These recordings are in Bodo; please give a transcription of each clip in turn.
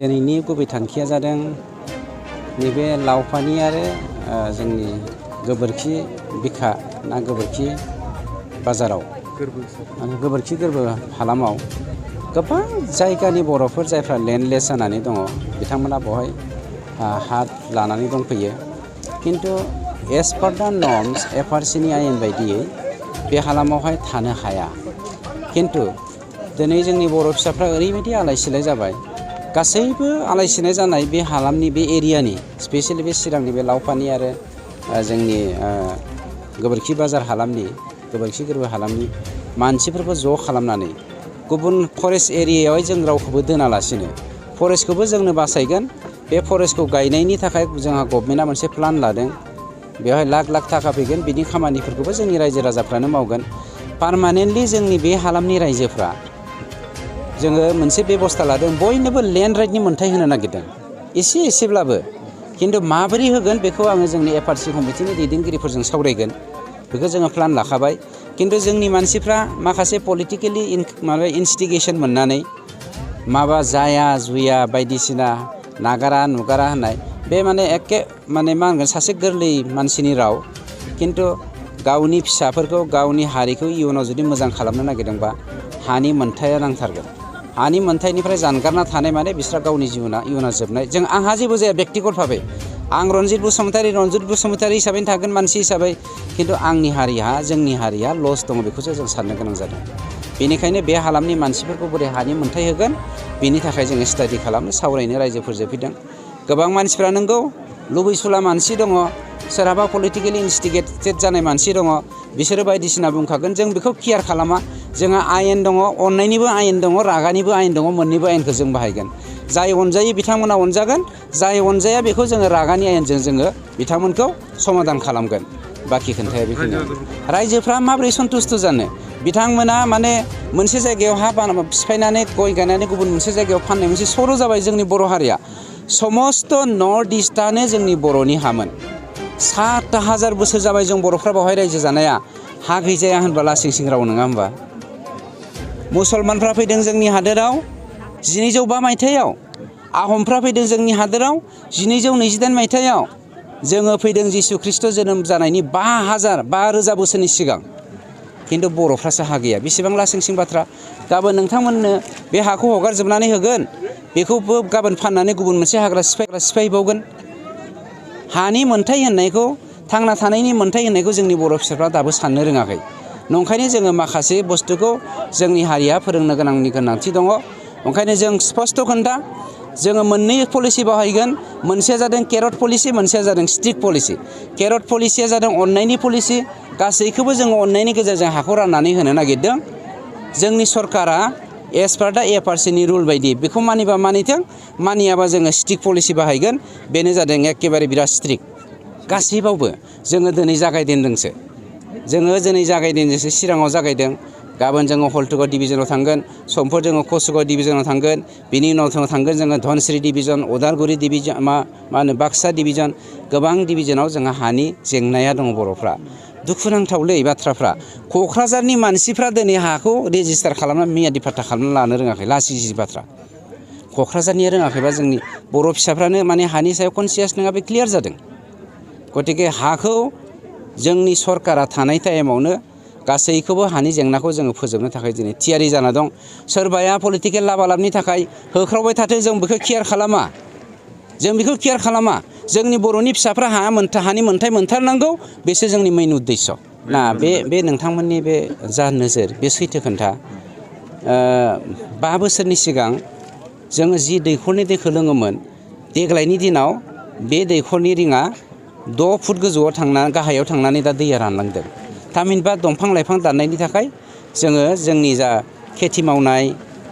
दिनैनि गुबै थांखिया जादों नैबे लावफानि आरो जोंनि गोबोरखि बिखा ना गोबोरखि बाजाराव गोबोरखि गोरबो हालामाव गोबां जायगानि बर'फोर जायफ्रा लेन्डलेस जानानै दङ बिथांमोना बेवहाय हा लानानै दंफैयो। किन्तु एज पार दा नर्म्स एफआरसिनि आयेन बायदियै बे हालामावहाय थानो हाया। किन्तु दिनै जोंनि बर' फिसाफ्रा ओरैबायदि आलाय सिलाय जाबाय, गासैबो आलाय सिलाय जानाय बे हालामनि बे एरियानि स्पेसियेलि बे चिरांनि बे लावफानि आरो जोंनि गोबोरखि बाजार हालामनि गोबोरखि गोरबो हालामनि मानसिफोरखौ ज' खालामनानै गुबुन फरेस्ट एरियायावहाय जों रावखौबो दोनालासिनो फरेस्टखौबो जोंनो बासायगोन। बे फरेस्टखौ गायनायनि थाखाय जोंहा गभर्नमेन्टआ मोनसे प्लान लादों। बेवहाय लाख लाख थाखा फैगोन। बिनि खामानिफोरखौबो जोंनि रायजो राजाफ्रानो मावगोन। पार्मानेन्टलि जोंनि बे हालामनि रायजोफ्रा जोङो मोनसे बेबस्था लादों, बयनोबो लेन्ड राइटनि मोन्थाय होनो नागिरदों एसेब्लाबो। किन्तु माबोरै होगोन बेखौ आङो जोंनि एफआरसि कमिटिनि दैदेनगिरिफोरजों सावरायगोन। बेखौ जोङो प्लान लाखाबाय। किन्तु जोंनि मानसिफ्रा माखासे पलिटिकेलि इनस्टिगेसन मोननानै माबा जाया जुया बायदिसिना नागारा नुगारा होननाय बे एखे मा होनगोन सासे गोरलै मानसिनि राव। किन्तु गावनि फिसाफोरखौ गावनि हारिखौ इयुनाव जुदि मोजां खालामनो नागिरदोंबा हानि मोन्थाया नांथारगोन। हानि मोन्थायनिफ्राय जानगारना थानाय माने बिस्रा गावनि इयुना जोबनाय। आंहा जेबो जाया बेक्तिगत भाबै। आं रन्जित बसुमतारी हिसाबै थागोन मानसि हिसाबै। किन्तु आंनि हारिहा जोंनि हारिया लस दङ, बेखौसो जों साननो गोनां जादों। बेनिखायनो बे हालामनि मानसिफोरखौ बोरै हानि मोन्थाय होगोन बेनि थाखाय जोङो स्टाडि खालामनो सावरायनो रायजोफोरजों फैदों। गोबां मानसिफ्रा नंगौ लुबैसुला मानसि दङ, सोरहाबा पलिटिकेलि इनस्टिगेटेड जानाय मानसि दङ, बिसोरो बायदिसिना बुंखागोन। जों बेखौ केयार खालामा। जोंहा आयेन दङ, अननायनिबो आयेन दङ, रागानिबो आयेन दङ। मोननैबो आयेनखौ जों बाहायगोन। जाय अनजायो बिथांमोना अनजागोन, जाय अनजाया बेखौ जोङो रागानि आयेनजों जोङो बिथांमोनखौ समाधान खालामगोन। बाखि खोन्थाया बेखिनियानो। रायजोफ्रा माबोरै सन्तुष्ट जानो? बिथांमोना मोनसे जायगायाव हा सिफायनानै गय गायनानै गुबुन मोनसे जायगायाव फाननाय मोनसे सर' जाबाय जोंनि बर' हारिया। समस्त नर्थ इस्टआनो जोंनि बर'नि हामोन। 7,000 बोसोर जाबाय जों बर'फ्रा बेवहाय रायजो जानाया। हा गैजाया होनबा लासिं सिं राव नङा होमबा? मुसलमानफ्रा फैदों जोंनि हादोराव 1202 मायथाइयाव। आहमफ्रा फैदों जोंनि हादोराव 1222 मायथाइयाव। जोङो फैदों जिसु ख्रिस्ट' जोनोम जानायनि 5,000 बोसोरनि सिगां। किन्तु बर'फ्रासो हा गैया। बेसेबां लासिं सिं बाथ्रा। गाबोन नोंथांमोननो बे हाखौ हगारजोबनानै होगोन, बेखौबो गाबोन फाननानै गुबुन मोनसे हाग्रा सिफायबावगोन। हानि मोन्थाय होननायखौ, थांना थानायनि मोन्थाय होननायखौ जोंनि बर' फिसाफ्रा दाबो साननो रोङाखै। नंखायनो जोङो माखासे बुस्थुखौ जोंनि हारिया फोरोंनो गोनांथि दङ। ओंखायनो जों स्पस्ट खोन्था, जोङो मोननै पलिसि बाहायगोन। मोनसेया जादों केरट पलिसि, मोनसेया जादों स्ट्रिक्ट पलिसि। केरट पलिसिया जादों अननायनि पलिसि। गासैखौबो जोङो अननायनि गेजेरजों हाखौ राननानै होनो नागिरदों। जोंनि सरकारा एज पार दा एफआरसिनि रुल बायदि बेखौ मानिबा मानिथों, मानियाबा जोङो स्ट्रिक्ट पलिसि बाहायगोन। बेनो जादों एखेबारे बिराद स्ट्रिक्ट गासैबावबो। जोङो दिनै जागायजेनदोंसो। चिराङाव जागायदों। गाबोन जोङो हल्टुगाव डिभिजनाव थांगोन, समफोर जोङो कसुगाव डिभिजनाव थांगोन। बिनि उनाव थांगोन जोङो Dhansiri division, Udalguri division, Baksa division. गोबां डिभिजनाव जोंहा हानि जेंनाया दङ बर'फ्रा। दुखुनांथावलै बाथ्राफ्रा। क'क्राझारनि मानसिफ्रा दिनै हाखौ रेजिस्टार खालामनानै मियादि फाट्टा खालामना लानो रोङाखै। लासिं बाथ्रा। क'क्राझारनिया रोङाखैबा जोंनि बर' फिसाफ्रानो हानि सायाव कनसियास नङा, बे क्लियार जादों। गतिके हाखौ जोंनि सरकारा थानाय टाइमावनो गासैखौबो हानि जेंनाखौ जोङो फोजोबनो थाखाय दिनै थियारि जाना दं। सोरबाया पलिटिकेल लाबालाबनि थाखाय होख्रावबाय थाथों, जों बेखौ केयार खालामा। जोंनि बर'नि फिसाफ्रा हानि मोन्थाय मोनथारनांगौ, बेसो जोंनि मेइन उद्देश्य। बे नोंथांमोननि बे जा नोजोर, बे सैथो खोन्था। 5 बोसोरनि सिगां जोङो जि दैखरनि दैखौ लोङोमोन, देग्लायनि दिनाव बे दैखरनि रिङा 6 फुट गोजौआव गाहायाव थांनानै दा दैया रानलांदों। थामहिनबा दंफां लाइफां दाननायनि थाखाय जोङो जोंनि जा खेथि मावनाय,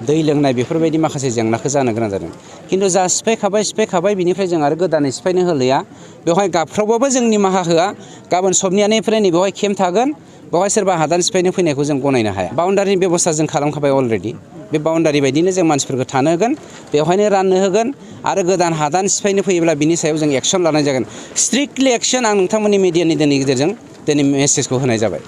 दै लोंनाय बेफोरबायदि माखासे जेंनाखौ जानो गोनां जादों। किन्तु जा सिफायखाबाय बिनिफ्राय जों आरो गोदानै सिफायनो होलिया। बेवहाय गाबख्रावबाबो जों निमाहा होआ। गाबोन सबनियानिफ्राय बेवहाय केम्प थागोन। बेवहाय सोरबा हादान सिफायनो फैनायखौ जों गनायनो हाया। बाउन्डारिनि बेबस्था जों खालामखाबाय अलरेडि। बे बाउन्डारि बायदिनो जों मानसिफोरखौ थानो होगोन, बेवहायनो राननो होगोन। आरो गोदान हादान सिफायनो फैयोब्ला बिनि सायाव जों एक्सन लानाय जागोन। स्ट्रिक्टलि एक्सन। आं नोंथांमोननि मिडियानि गेजेरजों दिनै मेसेजखौ होनाय जाबाय।